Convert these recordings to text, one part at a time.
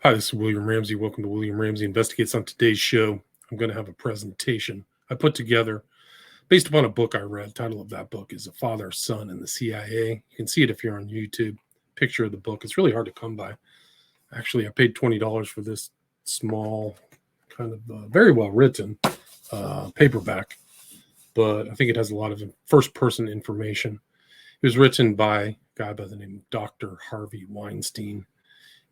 Hi, this is William Ramsey. Welcome to William Ramsey Investigates. On today's show, I'm going to have a presentation I put together based upon a book I read. The title of that book is A Father, Son, and the CIA. You can see it if you're on YouTube. Picture of the book. It's really hard to come by. Actually, I paid $20 for this small, kind of very well written paperback, but I think it has a lot of first-person information. It was written by a guy by the name of Dr. Harvey Weinstein.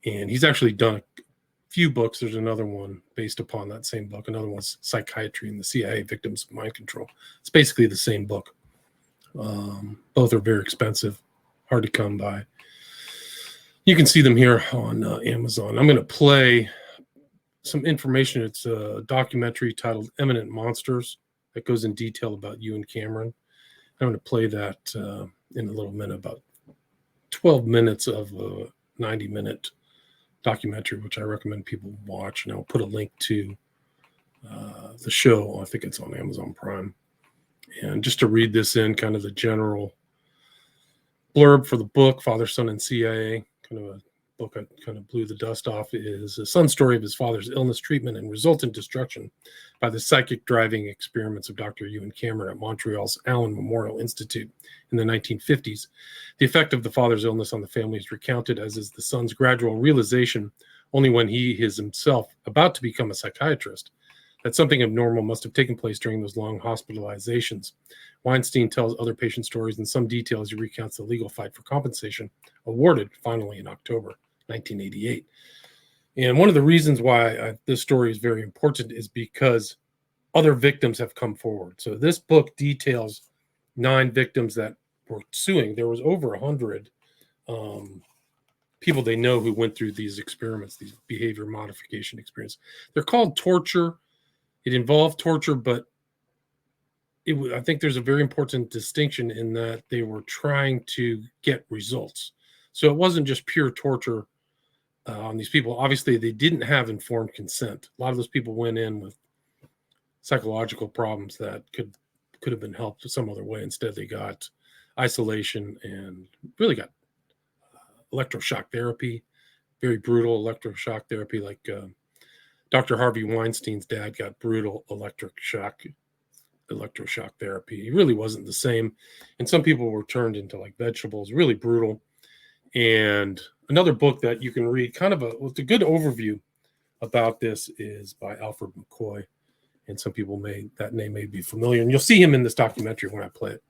And he's actually done a few books. There's another one based upon that same book. Another one's Psychiatry and the CIA, Victims of Mind Control. It's basically the same book. Both are very expensive, hard to come by. You can see them here on Amazon. I'm going to play some information. It's a documentary titled Eminent Monsters that goes in detail about Ewan Cameron. I'm going to play that in a little minute, about 12 minutes of a 90-minute documentary, which I recommend people watch, and I'll put a link to the show. I think it's on Amazon Prime. And just to read this in, kind of the general blurb for the book, Father, Son, and CIA, kind of a book I kind of blew the dust off, is a son's story of his father's illness, treatment, and resultant destruction by the psychic driving experiments of Dr. Ewan Cameron at Montreal's Allen Memorial Institute in the 1950s. The effect of the father's illness on the family is recounted, as is the son's gradual realization, only when he is himself about to become a psychiatrist, that something abnormal must have taken place during those long hospitalizations. Weinstein tells other patient stories in some detail as he recounts the legal fight for compensation awarded finally in October 1988. And one of the reasons why this story is very important is because other victims have come forward. So this book details 9 victims that were suing. There was over 100 people they know who went through these experiments, these behavior modification experiments. They're called torture. It involved torture, but I think there's a very important distinction in that they were trying to get results. So it wasn't just pure torture on these people. Obviously, they didn't have informed consent. A lot of those people went in with psychological problems that could have been helped some other way. Instead, they got isolation and really got electroshock therapy, very brutal electroshock therapy. Like Dr. Harvey Weinstein's dad got brutal electroshock therapy. He really wasn't the same. And some people were turned into like vegetables, really brutal. And another book that you can read, kind of with a good overview about this, is by Alfred McCoy. And some people that name may be familiar. And you'll see him in this documentary when I play it.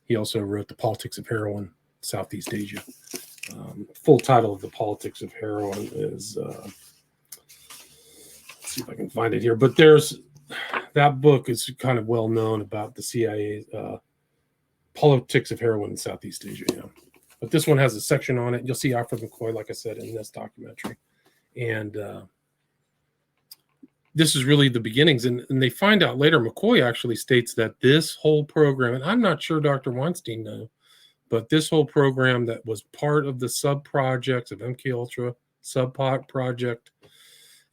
He also wrote The Politics of Heroin, Southeast Asia. Full title of The Politics of Heroin is, let's see if I can find it here. But that book is kind of well known about the CIA Politics of Heroin in Southeast Asia. Yeah. But this one has a section on it. You'll see Alfred McCoy, like I said, in this documentary. And this is really the beginnings. And they find out later, McCoy actually states that this whole program, and I'm not sure Dr. Weinstein knew, but this whole program that was part of the sub-projects of MKUltra, sub-project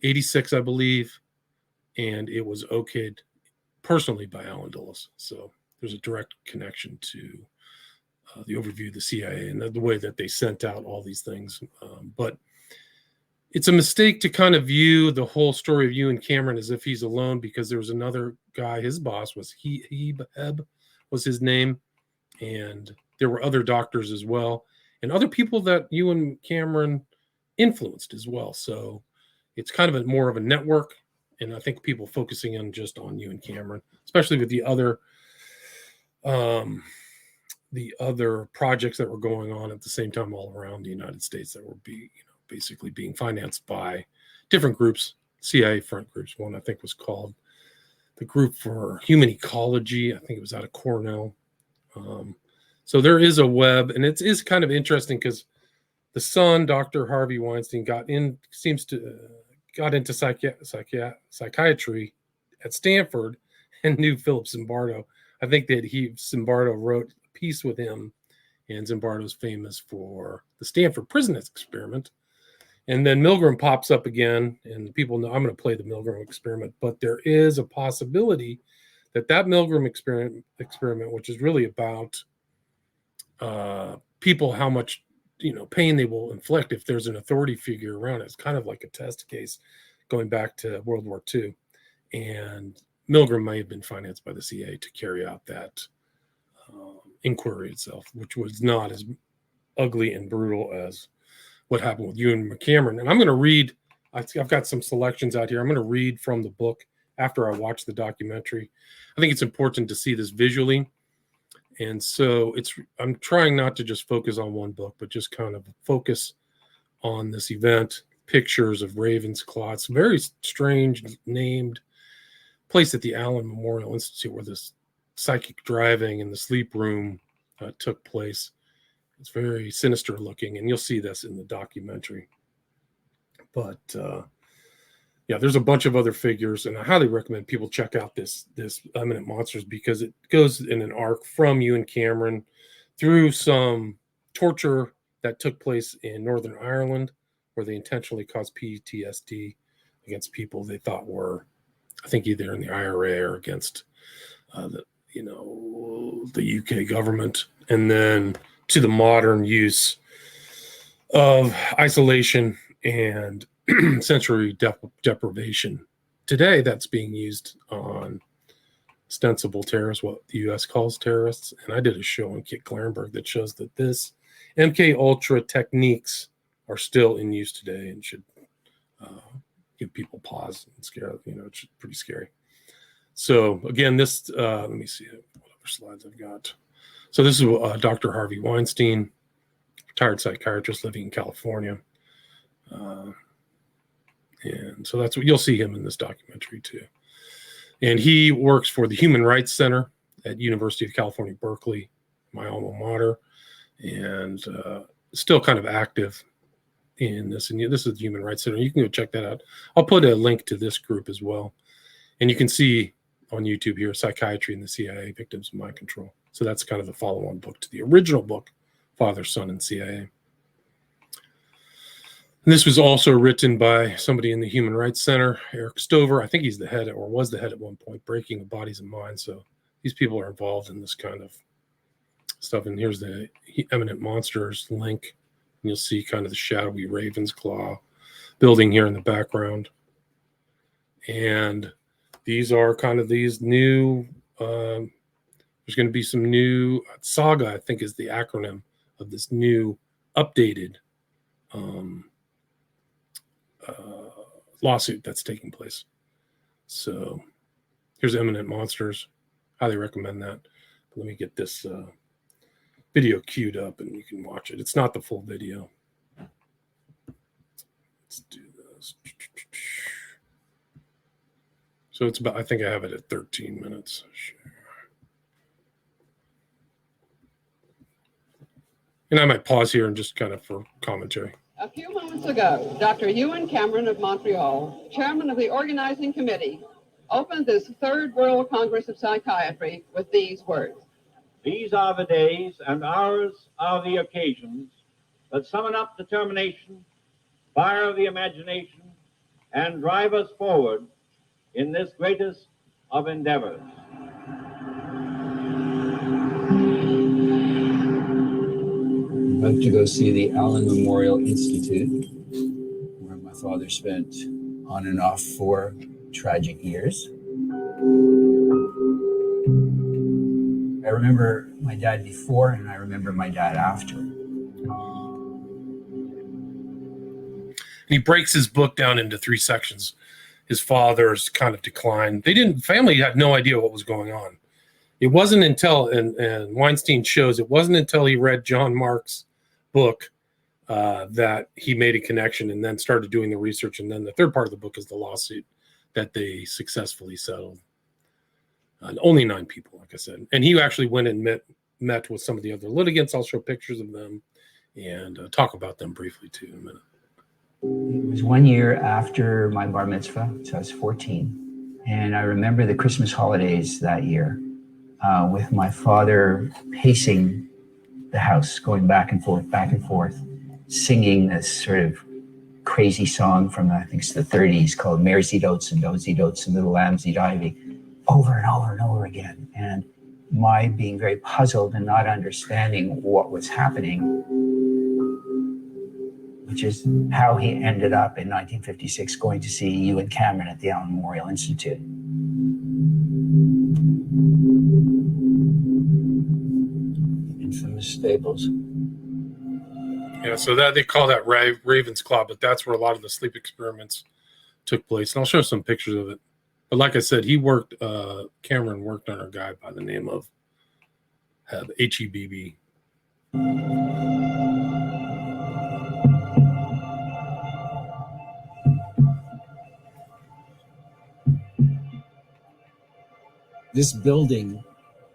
86, I believe, and it was okayed personally by Alan Dulles. So there's a direct connection to the overview of the CIA and the way that they sent out all these things. But it's a mistake to kind of view the whole story of Ewan Cameron as if he's alone, because there was another guy, his boss was Heb was his name, and there were other doctors as well, and other people that Ewan Cameron influenced as well. So it's kind of more of a network, and I think people focusing on just on Ewan Cameron, especially with the other projects that were going on at the same time all around the United States that were basically being financed by different groups, CIA front groups. One I think was called the Group for Human Ecology. I think it was out of Cornell. So there is a web, and it is kind of interesting because the son, Dr. Harvey Weinstein, got into psychiatry at Stanford and knew Philip Zimbardo. I think that Zimbardo wrote a piece with him, and Zimbardo's famous for the Stanford prison experiment. And then Milgram pops up again, and people know I'm going to play the Milgram experiment, but there is a possibility that Milgram experiment, which is really about people, how much pain they will inflict if there's an authority figure around. It's kind of like a test case going back to World War II. And Milgram may have been financed by the CIA to carry out that inquiry itself, which was not as ugly and brutal as what happened with Ewan McCameron. And I'm going to read, I've got some selections out here. I'm going to read from the book after I watch the documentary. I think it's important to see this visually. And so I'm trying not to just focus on one book, but just kind of focus on this event, pictures of Raven's Claw. It's a very strange named place at the Allen Memorial Institute where this psychic driving in the sleep room took place. It's very sinister looking, and you'll see this in the documentary. But yeah, there's a bunch of other figures, and I highly recommend people check out this Eminent Monsters, because it goes in an arc from Ewan Cameron through some torture that took place in Northern Ireland, where they intentionally caused PTSD against people they thought were, I think, either in the IRA or against the UK government, and then to the modern use of isolation and sensory deprivation. Today, that's being used on ostensible terrorists, what the U.S. calls terrorists. And I did a show on Kit Clarenberg that shows that this MK Ultra techniques are still in use today and should give people pause and scare. It's pretty scary. So again, this let me see what other slides I've got. So this is Dr. Harvey Weinstein, retired psychiatrist living in California. And so that's what you'll see him in this documentary too. And he works for the Human Rights Center at University of California, Berkeley, my alma mater, and still kind of active in this. And this is the Human Rights Center. You can go check that out. I'll put a link to this group as well. And you can see on YouTube here, Psychiatry and the CIA, Victims of Mind Control. So that's kind of the follow-on book to the original book, Father, Son, and CIA. And this was also written by somebody in the Human Rights Center, Eric Stover. I think he's the head, or was the head at one point, Breaking of Bodies and Minds. So these people are involved in this kind of stuff. And here's the Eminent Monsters link. And you'll see kind of the shadowy Raven's Claw building here in the background. And these are kind of these new, there's going to be some new saga, I think is the acronym of this new updated lawsuit that's taking place. So here's Eminent Monsters. Highly recommend that. But let me get this video queued up and you can watch it. It's not the full video. Let's do this. So it's about, I think I have it at 13 minutes. Sure. And I might pause here and just kind of for commentary. A few moments ago, Dr. Ewan Cameron of Montreal, chairman of the organizing committee, opened this Third World Congress of Psychiatry with these words. These are the days and hours are the occasions that summon up determination, fire the imagination, and drive us forward in this greatest of endeavors. I went to go see the Allen Memorial Institute, where my father spent on and off 4 tragic years. I remember my dad before, and I remember my dad after. He breaks his book down into 3 sections. His father's kind of decline. Family had no idea what was going on. It wasn't until, and Weinstein shows, it wasn't until he read John Mark's book that he made a connection and then started doing the research. And then the third part of the book is the lawsuit that they successfully settled. Only 9 people, like I said. And he actually went and met with some of the other litigants. I'll show pictures of them and talk about them briefly too in a minute. It was 1 year after my bar mitzvah, so I was 14. And I remember the Christmas holidays that year with my father pacing the house, going back and forth, singing this sort of crazy song from, I think it's the 30s, called Mare's Oats and Dozy Doats and Little Lambsy Divey, over and over and over again. And my being very puzzled and not understanding what was happening. which is how he ended up in 1956 going to see Ewan Cameron at the Allen Memorial Institute. Infamous stables. Yeah, so that they call that Raven's Claw, but that's where a lot of the sleep experiments took place. And I'll show some pictures of it. But like I said, Cameron worked on a guy by the name of HEBB. This building,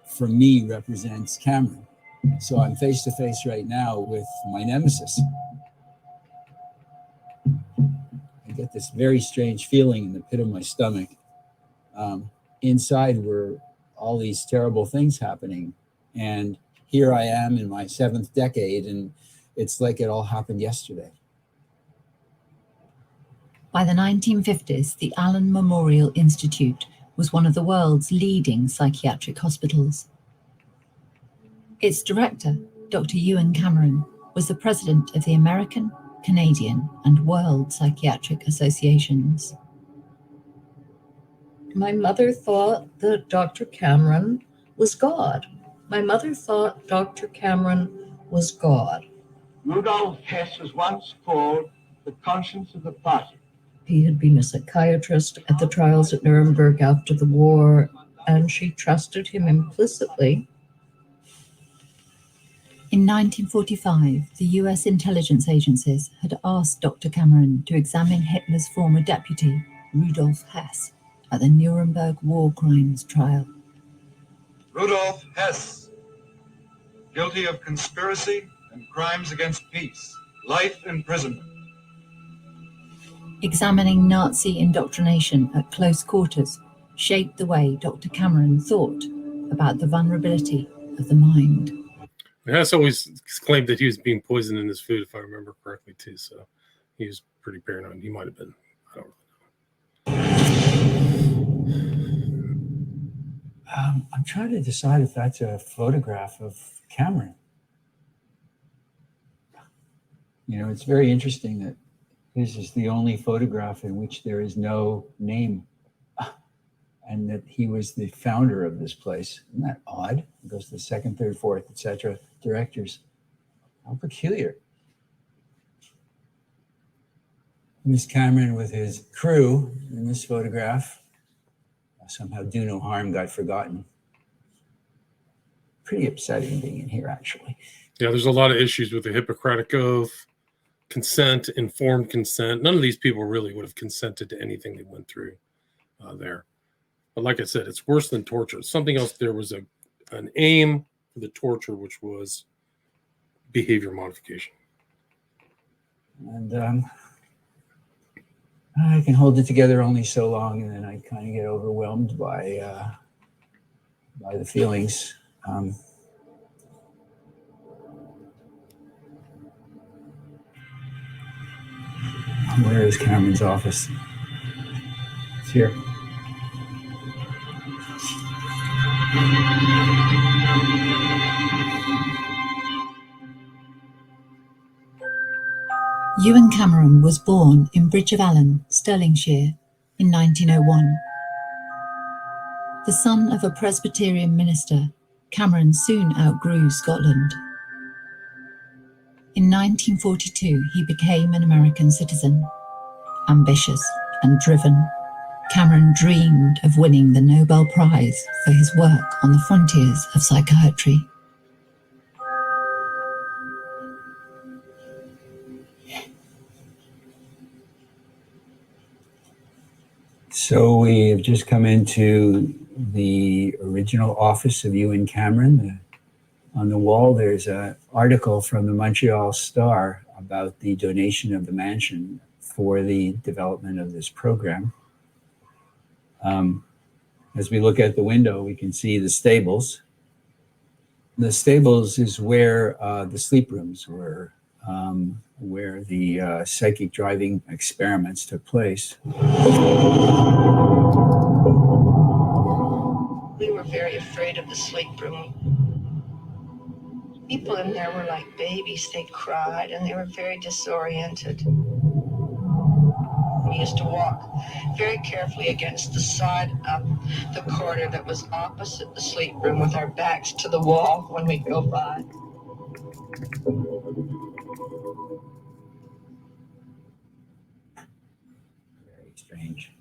for me, represents Cameron. So I'm face to face right now with my nemesis. I get this very strange feeling in the pit of my stomach. Inside were all these terrible things happening. And here I am in my 7th decade, and it's like it all happened yesterday. By the 1950s, the Allen Memorial Institute was one of the world's leading psychiatric hospitals. Its director, Dr. Ewan Cameron, was the president of the American, Canadian, and World Psychiatric Associations. My mother thought that Dr. Cameron was God. My mother thought Dr. Cameron was God. Rudolf Hess was once called the conscience of the party. He had been a psychiatrist at the trials at Nuremberg after the war, and she trusted him implicitly. In 1945, the US intelligence agencies had asked Dr. Cameron to examine Hitler's former deputy, Rudolf Hess, at the Nuremberg war crimes trial. Rudolf Hess, guilty of conspiracy and crimes against peace, life imprisonment. Examining Nazi indoctrination at close quarters shaped the way Dr. Cameron thought about the vulnerability of the mind. Hess always claimed that he was being poisoned in his food, if I remember correctly, too. So he was pretty paranoid. He might have been. I don't really know. I'm trying to decide if that's a photograph of Cameron. You know, it's very interesting that this is the only photograph in which there is no name, and that he was the founder of this place. Isn't that odd? It goes to the 2nd, 3rd, 4th, etc. directors. How peculiar. Miss Cameron with his crew in this photograph. Somehow do no harm got forgotten. Pretty upsetting being in here, actually. Yeah, there's a lot of issues with the Hippocratic Oath, consent, informed consent. None of these people really would have consented to anything they went through there. But like I said, it's worse than torture. Something else, there was an aim for the torture, which was behavior modification. And I can hold it together only so long, and then I kind of get overwhelmed by the feelings. Where is Cameron's office? It's here. Ewan Cameron was born in Bridge of Allen, Stirlingshire, in 1901. The son of a Presbyterian minister, Cameron soon outgrew Scotland. In 1942, he became an American citizen. Ambitious and driven, Cameron dreamed of winning the Nobel Prize for his work on the frontiers of psychiatry. So we have just come into the original office of Ewan Cameron. On the wall, there's an article from the Montreal Star about the donation of the mansion for the development of this program. As we look at the window, we can see the stables. The stables is where the sleep rooms were, where the psychic driving experiments took place. We were very afraid of the sleep room. People in there were like babies. They cried and they were very disoriented. We used to walk very carefully against the side of the corridor that was opposite the sleep room with our backs to the wall when we go by. Very strange.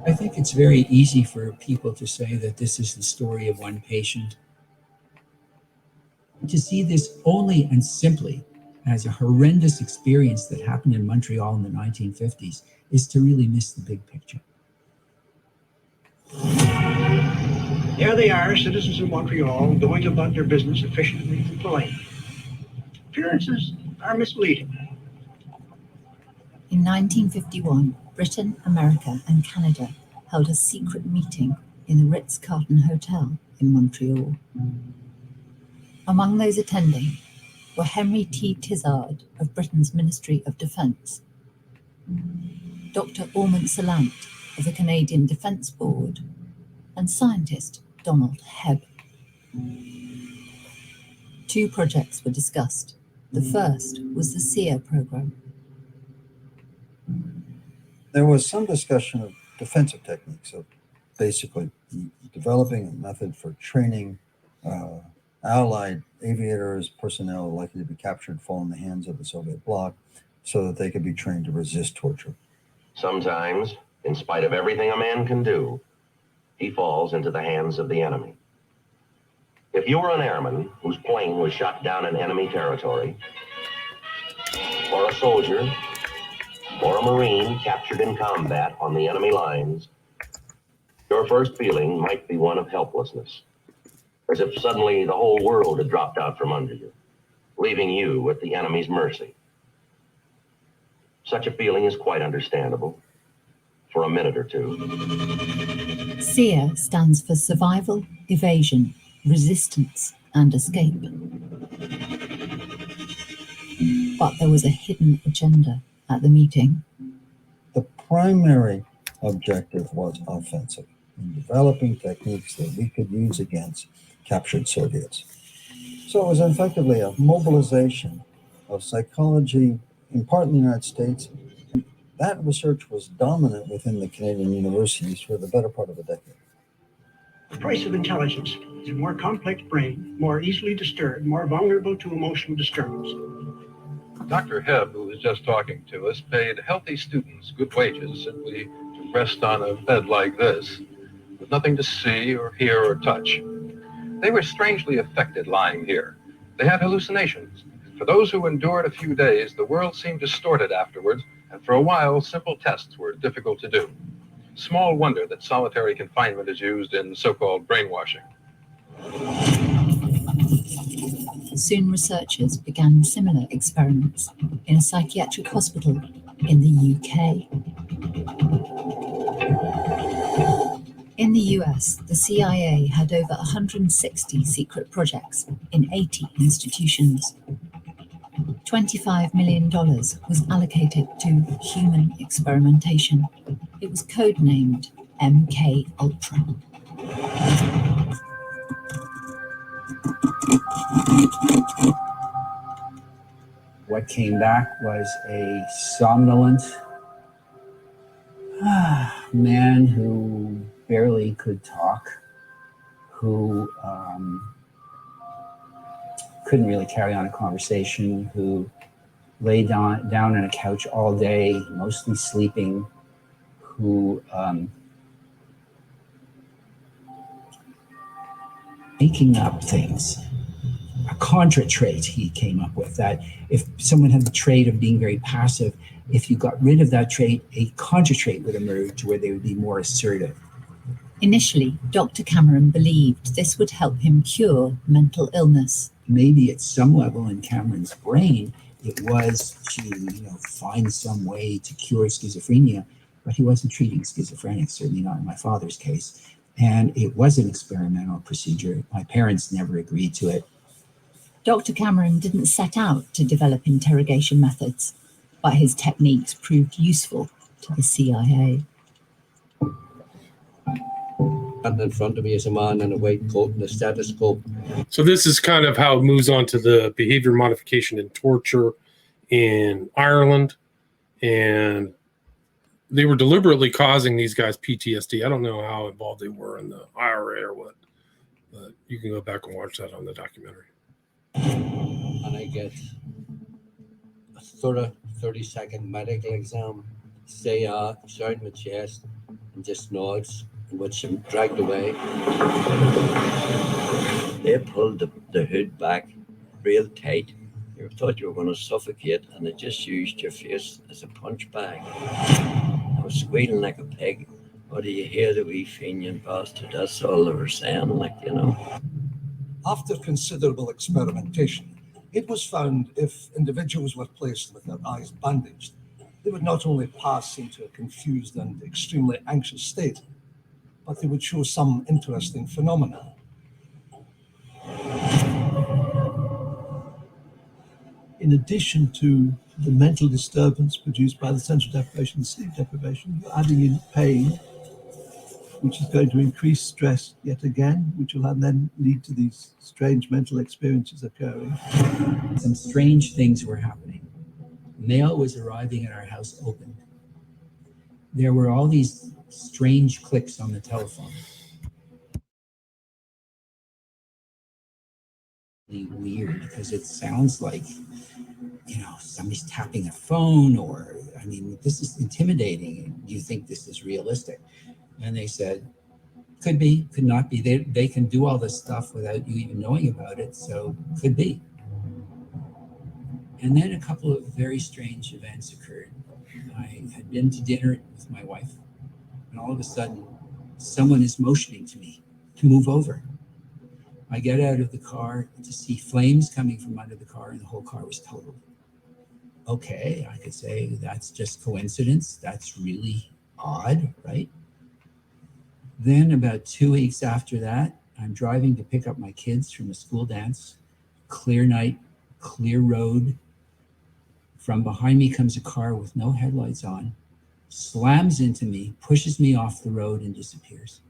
I think it's very easy for people to say that this is the story of one patient. To see this only and simply as a horrendous experience that happened in Montreal in the 1950s is to really miss the big picture. There they are, citizens of Montreal, going about their business efficiently and politely. Appearances are misleading. In 1951, Britain, America, and Canada held a secret meeting in the Ritz-Carlton Hotel in Montreal. Among those attending were Henry T. Tizard of Britain's Ministry of Defence, Dr. Ormond Salant of the Canadian Defence Board, and scientist Donald Hebb. 2 projects were discussed. The first was the SEER program. There was some discussion of defensive techniques, of basically developing a method for training Allied aviators, personnel likely to be captured and fall in the hands of the Soviet bloc so that they could be trained to resist torture. Sometimes, in spite of everything a man can do, he falls into the hands of the enemy. If you were an airman whose plane was shot down in enemy territory, or a soldier, or a Marine captured in combat on the enemy lines, your first feeling might be one of helplessness, as if suddenly the whole world had dropped out from under you, leaving you at the enemy's mercy. Such a feeling is quite understandable for a minute or two. SEER stands for Survival, Evasion, Resistance, and Escape. But there was a hidden agenda at the meeting. The primary objective was offensive, in developing techniques that we could use against captured Soviets. So it was effectively a mobilization of psychology, in part in the United States. That research was dominant within the Canadian universities for the better part of a decade. The price of intelligence is a more complex brain, more easily disturbed, more vulnerable to emotional disturbance. Dr. Hebb, who was just talking to us, paid healthy students good wages simply to rest on a bed like this, with nothing to see or hear or touch. They were strangely affected lying here. They had hallucinations. For those who endured a few days, the world seemed distorted afterwards, and for a while, simple tests were difficult to do. Small wonder that solitary confinement is used in so-called brainwashing. Soon researchers began similar experiments in a psychiatric hospital in the UK. In the US, the CIA had over 160 secret projects in 80 institutions. $25 million was allocated to human experimentation. It was codenamed MK Ultra. What came back was a somnolent man who barely could talk, who couldn't really carry on a conversation, who lay down on a couch all day, mostly sleeping, who making up things. A contra trait he came up with, that if someone had the trait of being very passive, if you got rid of that trait, a contra trait would emerge where they would be more assertive. Initially, Dr. Cameron believed this would help him cure mental illness. Maybe at some level in Cameron's brain, it was to find some way to cure schizophrenia, but he wasn't treating schizophrenics, certainly not in my father's case. And it was an experimental procedure. My parents never agreed to it. Dr. Cameron didn't set out to develop interrogation methods, but his techniques proved useful to the CIA. And in front of me is a man in a white coat and a stethoscope. So this is kind of how it moves on to the behavior modification and torture in Ireland. And they were deliberately causing these guys PTSD. I don't know how involved they were in the IRA or what, but you can go back and watch that on the documentary. And I get a sort of 30-second medical exam. Say, showing my chest and just nods, in which I'm dragged away. They pulled the hood back real tight. You thought you were going to suffocate, and they just used your face as a punch bag. I was squealing like a pig. What do you hear, the wee Fenian bastard? That's all they were saying, like, you know. After considerable experimentation, it was found if individuals were placed with their eyes bandaged, they would not only pass into a confused and extremely anxious state, but they would show some interesting phenomena. In addition to the mental disturbance produced by the sensory deprivation and sleep deprivation, you're adding in pain, which is going to increase stress yet again, which will then lead to these strange mental experiences occurring. Some strange things were happening. Mail was arriving at our house open. There were all these strange clicks on the telephone. Weird, because it sounds like, somebody's tapping a phone, or, this is intimidating. Do you think this is realistic? And they said, could be, could not be. They can do all this stuff without you even knowing about it, so could be. And then a couple of very strange events occurred. I had been to dinner with my wife, and all of a sudden, someone is motioning to me to move over. I get out of the car to see flames coming from under the car, and the whole car was totaled. Okay, I could say that's just coincidence. That's really odd, right? Then about 2 weeks after that, I'm driving to pick up my kids from a school dance. Clear night, clear road. From behind me comes a car with no headlights on, slams into me, pushes me off the road, and disappears.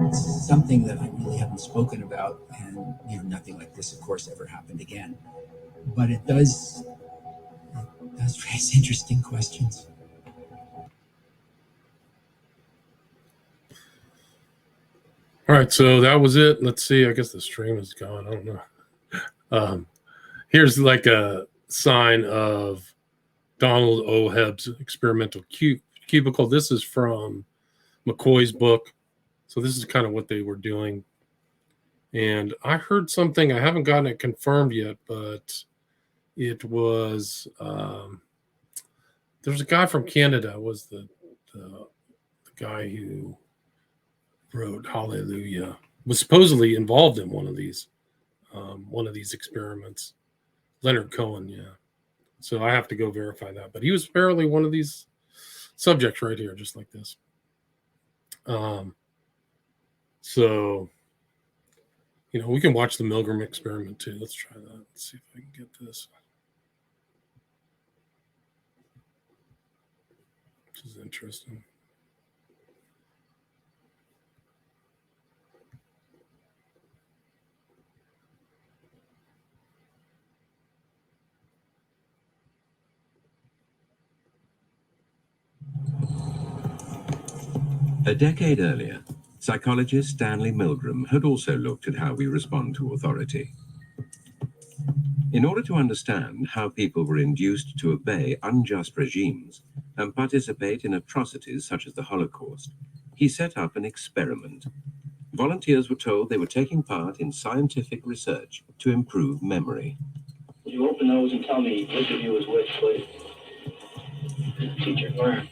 It's something that I really haven't spoken about, and nothing like this, of course, ever happened again. But it does raise interesting questions. All right, so that was it. Let's see. I guess the stream is gone. I don't know. Here's like a sign of Donald O. Hebb's experimental cubicle. This is from McCoy's book. So this is kind of what they were doing. And I heard something, I haven't gotten it confirmed yet, but it was, there's a guy from Canada, was the guy who wrote Hallelujah, was supposedly involved in one of these experiments. Leonard Cohen, yeah. So I have to go verify that. But he was apparently one of these subjects right here, just like this. So, we can watch the Milgram experiment too. Let's try that. Let's see if I can get this. This is interesting. A decade earlier, psychologist Stanley Milgram had also looked at how we respond to authority. In order to understand how people were induced to obey unjust regimes and participate in atrocities such as the Holocaust, he set up an experiment. Volunteers were told they were taking part in scientific research to improve memory. Would you open those and tell me which of you is which, please? Teacher. Where?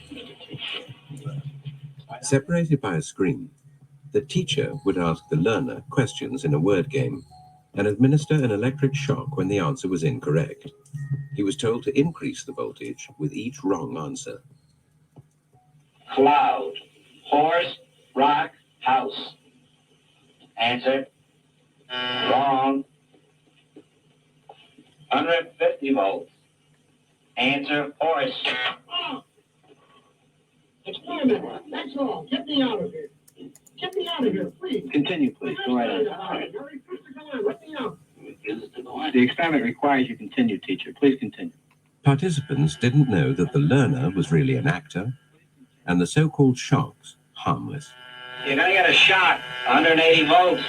Separated by a screen, the teacher would ask the learner questions in a word game and administer an electric shock when the answer was incorrect. He was told to increase the voltage with each wrong answer. Cloud, horse, rock, house. Answer. Wrong. 150 volts. Answer, horse. Experiment. That's all. Get me out of here. Get me out of here, please. Continue, please. Go right ahead. You're refused to go on. Let me out. The experiment requires you continue, teacher. Please continue. Participants didn't know that the learner was really an actor and the so-called shocks harmless. You're going to get a shock. 180 volts.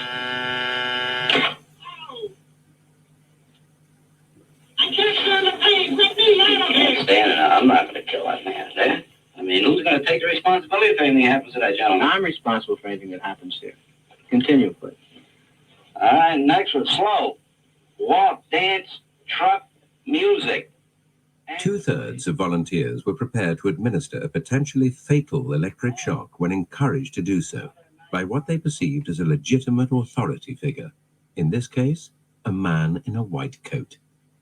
I can't stand the pain. Let me out of here. Stand it. I'm not going to kill that man, eh? I mean, who's going to take the responsibility if anything happens to that gentleman? I'm responsible for anything that happens here. Continue, please. All right, next one. Slow. Walk, dance, truck, music. 2/3 of volunteers were prepared to administer a potentially fatal electric shock when encouraged to do so by what they perceived as a legitimate authority figure. In this case, a man in a white coat.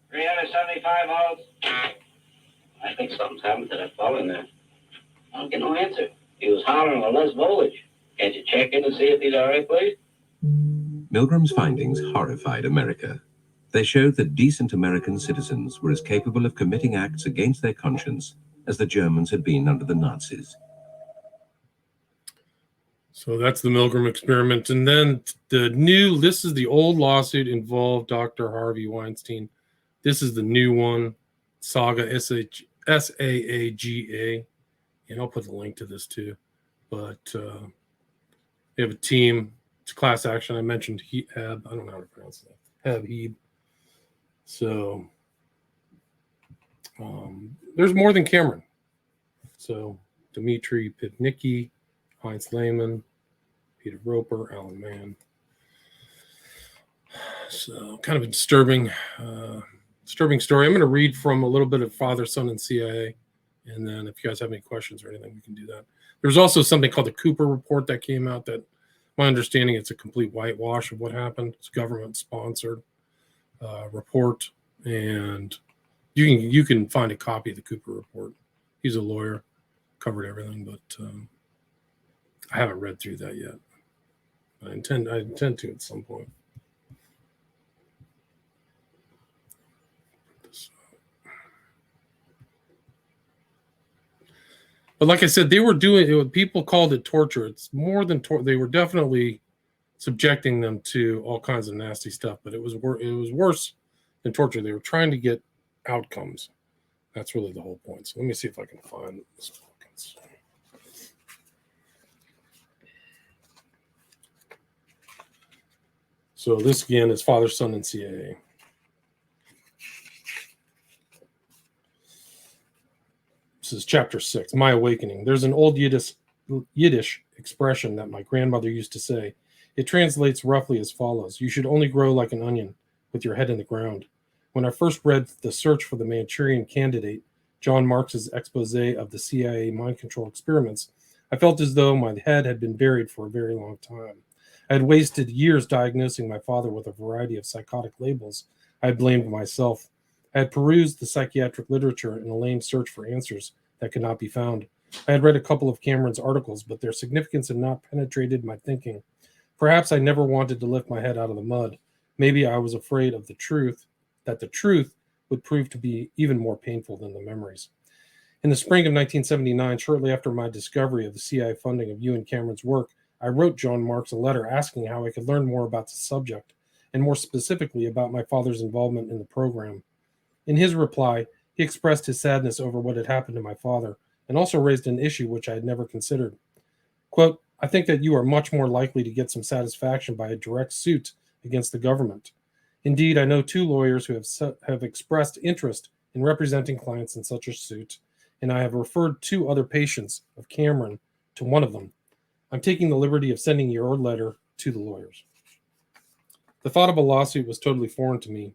375 volts. I think something's happened to that fellow in there. I don't get no answer. He was hollering for less voltage. Can't you check in and see if he's all right, please? Milgram's findings horrified America. They showed that decent American citizens were as capable of committing acts against their conscience as the Germans had been under the Nazis. So that's the Milgram experiment. And then this is the old lawsuit involved Dr. Harvey Weinstein. This is the new one, Saga, SAAGA. And I'll put the link to this too. But they have a team. It's class action. I mentioned Heb. I don't know how to pronounce that. Heb. So there's more than Cameron. So Dmitry Pitnicki, Heinz Lehman, Peter Roper, Alan Mann. So kind of a disturbing story. I'm going to read from a little bit of Father, Son, and CIA. And then if you guys have any questions or anything, we can do that. There's also something called the Cooper Report that came out that my understanding it's a complete whitewash of what happened. It's government-sponsored report, and you can find a copy of the Cooper Report. He's a lawyer, covered everything, but I haven't read through that yet. I intend to at some point. But like I said, they were doing it. People called it torture. It's more than torture. They were definitely subjecting them to all kinds of nasty stuff. But it was worse than torture. They were trying to get outcomes. That's really the whole point. So let me see if I can find this. So this again is Father, Son, and CIA. This is chapter 6, My Awakening. There's an old Yiddish expression that my grandmother used to say. It translates roughly as follows: you should only grow like an onion with your head in the ground. When I first read The Search for the Manchurian Candidate, John Marx's expose of the CIA mind control experiments, I felt as though my head had been buried for a very long time. I had wasted years diagnosing my father with a variety of psychotic labels. I had blamed myself. I had perused the psychiatric literature in a lame search for answers that could not be found. I had read a couple of Cameron's articles, but their significance had not penetrated my thinking. Perhaps I never wanted to lift my head out of the mud. Maybe I was afraid of the truth would prove to be even more painful than the memories. In the spring of 1979, shortly after my discovery of the CIA funding of Ewan Cameron's work, I wrote John Marks a letter asking how I could learn more about the subject, and more specifically about my father's involvement in the program. In his reply, he expressed his sadness over what had happened to my father, and also raised an issue which I had never considered. Quote, I think that you are much more likely to get some satisfaction by a direct suit against the government. Indeed, I know 2 lawyers who have expressed interest in representing clients in such a suit, and I have referred 2 other patients of Cameron to one of them. I'm taking the liberty of sending your letter to the lawyers. The thought of a lawsuit was totally foreign to me.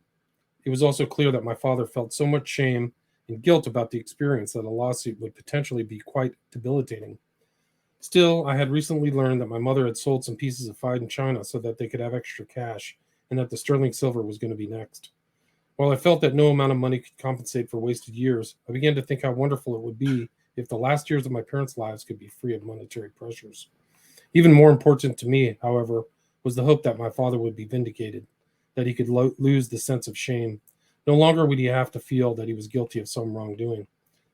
It was also clear that my father felt so much shame and guilt about the experience that a lawsuit would potentially be quite debilitating. Still, I had recently learned that my mother had sold some pieces of hide in China so that they could have extra cash, and that the sterling silver was going to be next. While I felt that no amount of money could compensate for wasted years, I began to think how wonderful it would be if the last years of my parents' lives could be free of monetary pressures. Even more important to me, however, was the hope that my father would be vindicated, that he could lose the sense of shame. No longer would he have to feel that he was guilty of some wrongdoing.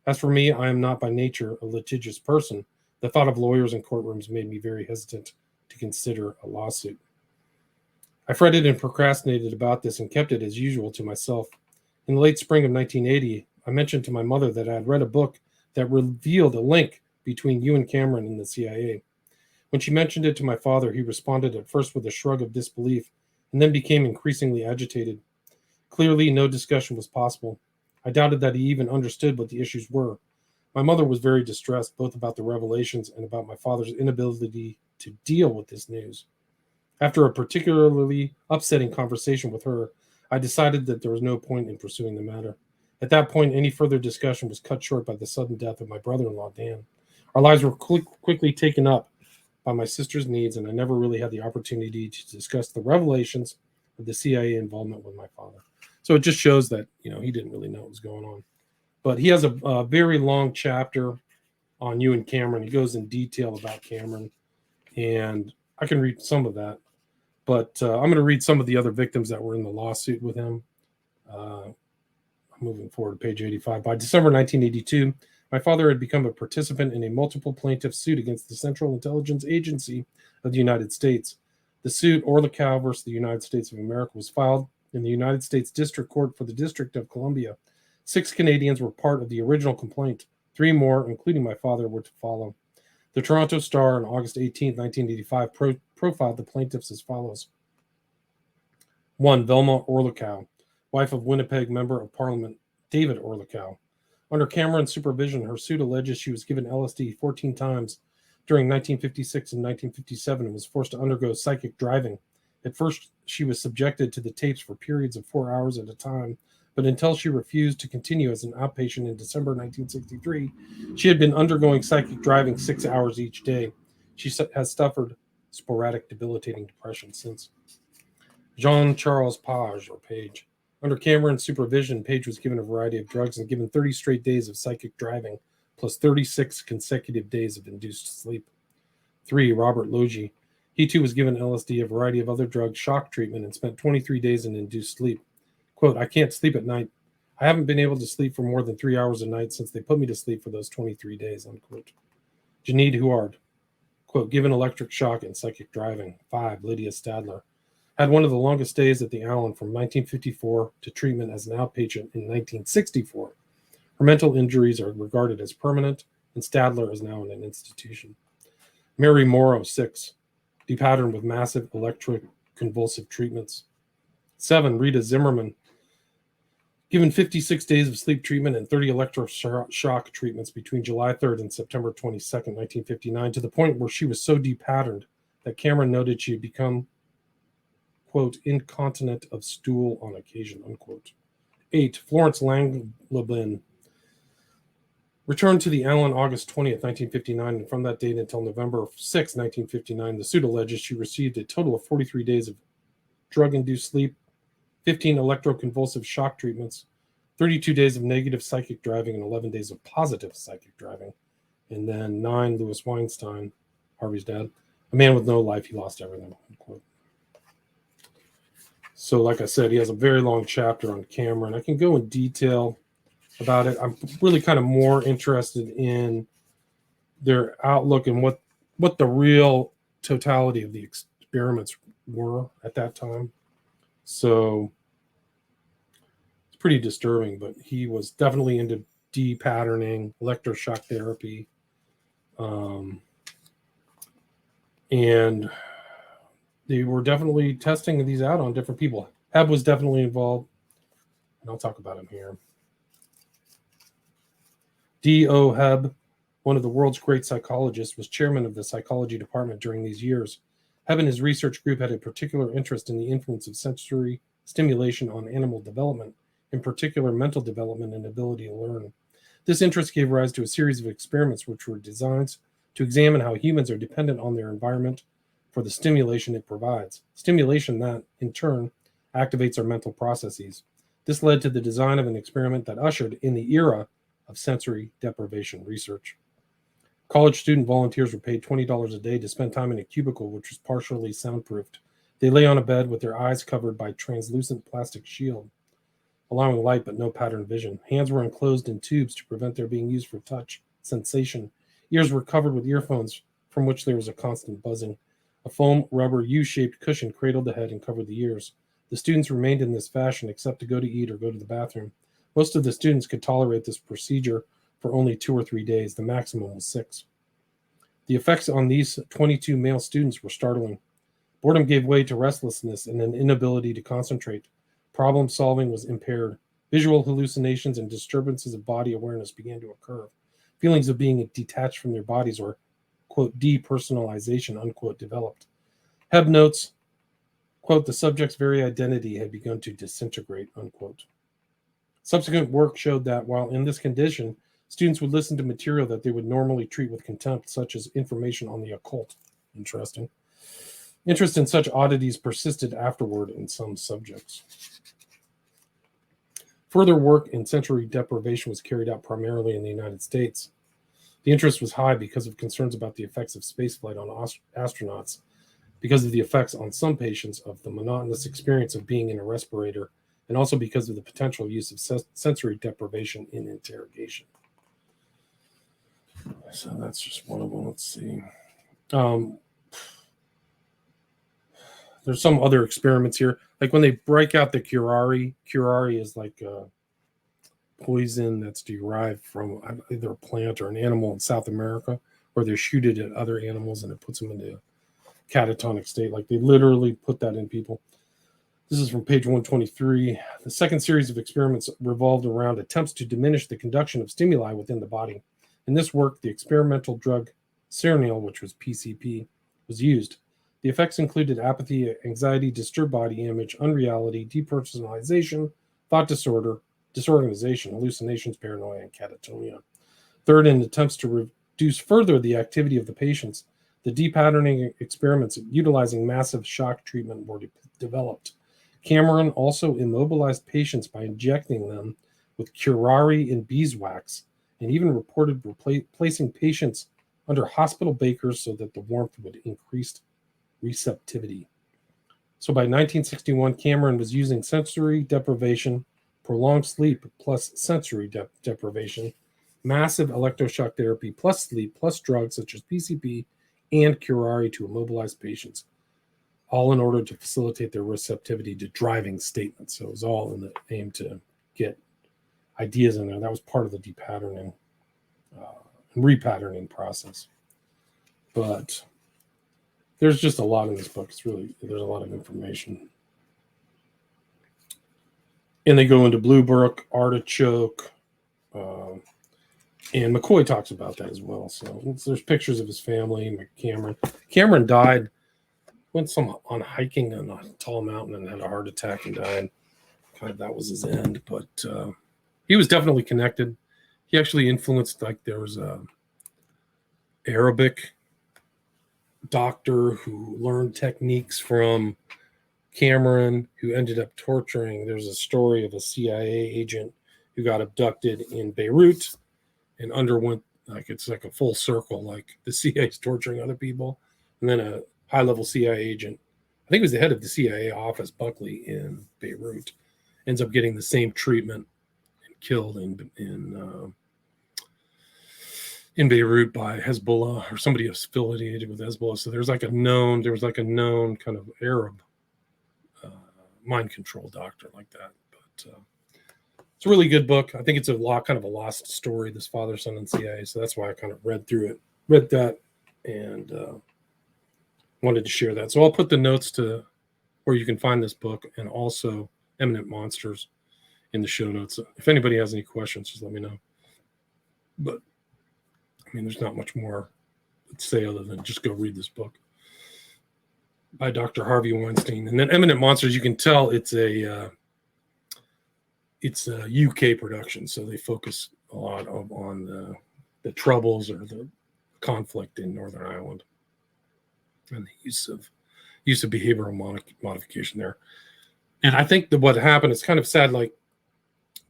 As for me, I am not by nature a litigious person, The thought of lawyers in courtrooms made me very hesitant to consider a lawsuit. I fretted and procrastinated about this and kept it as usual to myself. In the late spring of 1980, I mentioned to my mother that I had read a book that revealed a link between Ewan Cameron and the CIA. When she mentioned it to my father, he responded at first with a shrug of disbelief and then became increasingly agitated. Clearly, no discussion was possible. I doubted that he even understood what the issues were. My mother was very distressed, both about the revelations and about my father's inability to deal with this news. After a particularly upsetting conversation with her, I decided that there was no point in pursuing the matter. At that point, any further discussion was cut short by the sudden death of my brother-in-law, Dan. Our lives were quickly taken up by my sister's needs, and I never really had the opportunity to discuss the revelations of the CIA involvement with my father. So it just shows that, he didn't really know what was going on. But he has a very long chapter on Ewan Cameron. He goes in detail about Cameron, and I can read some of that. But I'm going to read some of the other victims that were in the lawsuit with him. Moving forward to page 85. By December 1982, my father had become a participant in a multiple plaintiff suit against the Central Intelligence Agency of the United States. The suit, Orlikow versus the United States of America, was filed in the United States District Court for the District of Columbia. 6 Canadians were part of the original complaint. 3 more, including my father, were to follow. The Toronto Star on August 18, 1985, profiled the plaintiffs as follows. 1. Velma Orlikow, wife of Winnipeg Member of Parliament David Orlikow. Under Cameron's supervision, her suit alleges she was given LSD 14 times during 1956 and 1957 and was forced to undergo psychic driving. At first, she was subjected to the tapes for periods of 4 hours at a time, but until she refused to continue as an outpatient in December 1963, she had been undergoing psychic driving 6 hours each day. She has suffered sporadic debilitating depression since. Jean-Charles Page, or Page. Under Cameron's supervision, Page was given a variety of drugs and given 30 straight days of psychic driving, plus 36 consecutive days of induced sleep. 3. Robert Logie. He too was given LSD, a variety of other drugs, shock treatment, and spent 23 days in induced sleep. Quote, I can't sleep at night. I haven't been able to sleep for more than 3 hours a night since they put me to sleep for those 23 days, unquote. Janine Huard. Quote, given electric shock and psychic driving. 5. Lydia Stadler. Had one of the longest stays at the Allen from 1954 to treatment as an outpatient in 1964. Her mental injuries are regarded as permanent, and Stadler is now in an institution. Mary Morrow, 6. Depatterned with massive electroconvulsive treatments. 7. Rita Zimmerman. Given 56 days of sleep treatment and 30 electroshock treatments between July 3rd and September 22nd, 1959, to the point where she was so depatterned that Cameron noted she had become, quote, incontinent of stool on occasion, unquote. 8. Florence Langlebin. Returned to the Allen August 20th, 1959, and from that date until November 6, 1959, the suit alleges she received a total of 43 days of drug-induced sleep, 15 electroconvulsive shock treatments, 32 days of negative psychic driving, and 11 days of positive psychic driving. And then 9, Louis Weinstein, Harvey's dad, a man with no life, he lost everything, unquote. So like I said, he has a very long chapter on Cameron. I can go in detail about it. I'm really kind of more interested in their outlook and what the real totality of the experiments were at that time. So it's pretty disturbing, but he was definitely into depatterning, electroshock therapy, and they were definitely testing these out on different people. Hebb was definitely involved, and I'll talk about him here. D.O. Hebb, one of the world's great psychologists, was chairman of the psychology department during these years. Hebb and his research group had a particular interest in the influence of sensory stimulation on animal development, in particular mental development and ability to learn. This interest gave rise to a series of experiments which were designed to examine how humans are dependent on their environment for the stimulation it provides, stimulation that, in turn, activates our mental processes. This led to the design of an experiment that ushered in the era of sensory deprivation research. College student volunteers were paid $20 a day to spend time in a cubicle which was partially soundproofed. They lay on a bed with their eyes covered by a translucent plastic shield, allowing light but no pattern vision. Hands were enclosed in tubes to prevent their being used for touch, sensation, Ears were covered with earphones from which there was a constant buzzing. A foam rubber U-shaped cushion cradled the head and covered the ears. The students remained in this fashion except to go to eat or go to the bathroom. Most of the students could tolerate this procedure for only 2 or 3 days. The maximum was 6. The effects on these 22 male students were startling. Boredom gave way to restlessness and an inability to concentrate. Problem solving was impaired. Visual hallucinations and disturbances of body awareness began to occur. Feelings of being detached from their bodies, or, quote, depersonalization, unquote, developed. Hebb notes, quote, the subject's very identity had begun to disintegrate, unquote. Subsequent work showed that while in this condition, students would listen to material that they would normally treat with contempt, such as information on the occult. Interesting. Interest in such oddities persisted afterward in some subjects. Further work in sensory deprivation was carried out primarily in the United States. The interest was high because of concerns about the effects of spaceflight on astronauts, because of the effects on some patients of the monotonous experience of being in a respirator, and also because of the potential use of sensory deprivation in interrogation. So that's just one of them. Let's see. There's some other experiments here. Like when they break out the curare is like a poison that's derived from either a plant or an animal in South America, where they shoot it at other animals and it puts them into a catatonic state. Like they literally put that in people. This is from page 123. The second series of experiments revolved around attempts to diminish the conduction of stimuli within the body. In this work, the experimental drug Serenil, which was PCP, was used. The effects included apathy, anxiety, disturbed body image, unreality, depersonalization, thought disorder, disorganization, hallucinations, paranoia, and catatonia. Third, in attempts to reduce further the activity of the patients, the depatterning experiments utilizing massive shock treatment were developed. Cameron also immobilized patients by injecting them with curare and beeswax, and even reported placing patients under hospital bakers so that the warmth would increase receptivity. So by 1961, Cameron was using sensory deprivation, prolonged sleep plus sensory deprivation, massive electroshock therapy plus sleep plus drugs such as PCP and curare to immobilize patients, all in order to facilitate their receptivity to driving statements. So it was all in the aim to get ideas in there. That was part of the depatterning and repatterning process. But there's just a lot in this book. There's a lot of information. And they go into Bluebrook, artichoke, and McCoy talks about that as well. So there's pictures of his family. Cameron died, went on hiking on a tall mountain and had a heart attack and died. Kind of that was his end. But he was definitely connected. He actually influenced, like there was a Arabic doctor who learned techniques from Cameron, who ended up torturing. There's a story of a CIA agent who got abducted in Beirut and underwent, like, it's like a full circle, like the CIA is torturing other people. And then a high-level CIA agent, I think it was the head of the CIA office, Buckley, in Beirut, ends up getting the same treatment and killed in Beirut by Hezbollah, or somebody affiliated with Hezbollah. So there was like a known kind of Arab mind control doctor like that. But it's a really good book. I think it's kind of a lost story, this father, son, and CIA. So that's why I kind of read that, and wanted to share that. So I'll put the notes to where you can find this book and also Eminent Monsters in the show notes. If anybody has any questions, just let me know. But I mean, there's not much more to say other than just go read this book by Dr. Harvey Weinstein. And then Eminent Monsters, you can tell it's a UK production, so they focus a lot on the troubles or the conflict in Northern Ireland and the use of behavioral modification there. And I think that what happened is kind of sad. Like,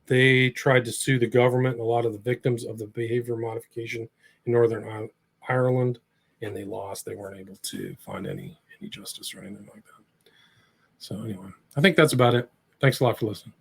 they tried to sue the government and a lot of the victims of the behavior modification in Northern Ireland, and they lost. They weren't able to find any justice or anything like that. So anyway, I think that's about it. Thanks a lot for listening.